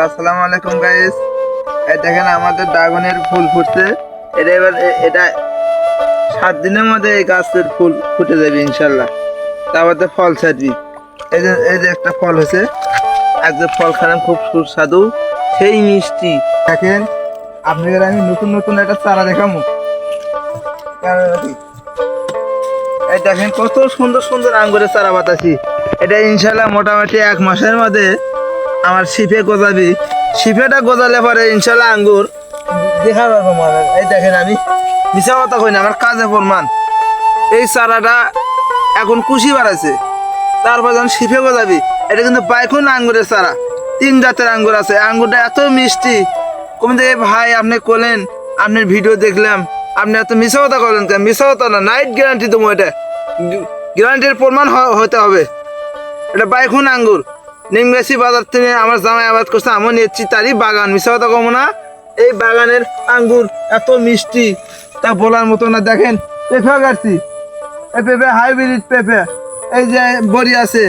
আসসালামু আলাইকুম গাইস, এই দেখেন আমাদের ড্রাগনের ফুল ফুটছে। এটা 7 দিনের মধ্যে এই গাছের ফুল ফুটে যাবে ইনশাল্লাহ। তারপরে ফল ছাড়বি। এই যে একটা ফল হয়েছে, এক যে ফল খালাম খুব সুস্বাদু, সেই মিষ্টি। দেখেন আপনাদের আমি নতুন নতুন একটা চারা দেখাবো। এই দেখেন কত সুন্দর সুন্দর আঙ্গুরের চারা বাতাসি। এটা ইনশাল্লাহ মোটামুটি 1 মাসের মধ্যে আমার শিফে গজাবি। শিফেটা গজালে পরে ইনশাল্লাহ আঙ্গুর দেখা পাবো মানে। এই দেখেন আমি মিশা কথা কই না, আমার কাজে প্রমাণ। এই চারাটা এখন কুশি বাড়াইছে, তারপর যখন শিফে গজাবি, এটা কিন্তু বাইকুন আঙ্গুরের চারা। 3 জাতের আঙ্গুর আছে। আঙ্গুরটা এত মিষ্টি, কমে থেকে ভাই আপনি করলেন, আপনার ভিডিও দেখলাম, আপনি এত মিশা কথা করলেন কেন? মিশা কথা না, নাইট গ্যারান্টি দেবো। এটা গ্যারান্টির প্রমাণ হতে হবে। এটা বাইকুন আঙ্গুর, নিমগাছি বাজার থেকে আমার জামাই আবাদ করছে, আমি নিয়েছি তারই বাগান। মিশা কথা কমো না, এই বাগানের আঙ্গুর এত মিষ্টি তা বলার মতো না। দেখেন পেঁপে গাড়ছি, এই পেঁপে হাইব্রিড পেঁপে। এই যে বড়ি আছে,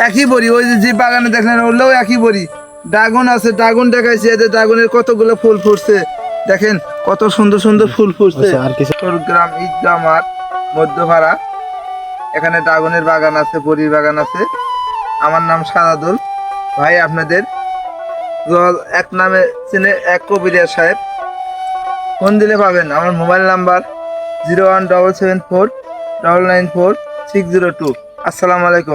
একই বড়ি। ওই যে বাগানে দেখলেন ওগুলোও একই বড়ি। ড্রাগন আছে, ড্রাগন দেখাইছি। এই যে ড্রাগনের কতগুলো ফুল ফুটছে, দেখেন কত সুন্দর সুন্দর ফুল ফুটছে। গ্রাম ঈদগাহ মাঠ মধ্যপাড়া, এখানে ড্রাগনের বাগান আছে, বড়ির বাগান আছে। আমার নাম সাদাদুল ভাই। আপনাদের এক নামে চিনে এক কবিরিয়া সাহেব। ফোন দিলে পাবেন। আমার মোবাইল নাম্বার 01774994602। আসসালামু আলাইকুম।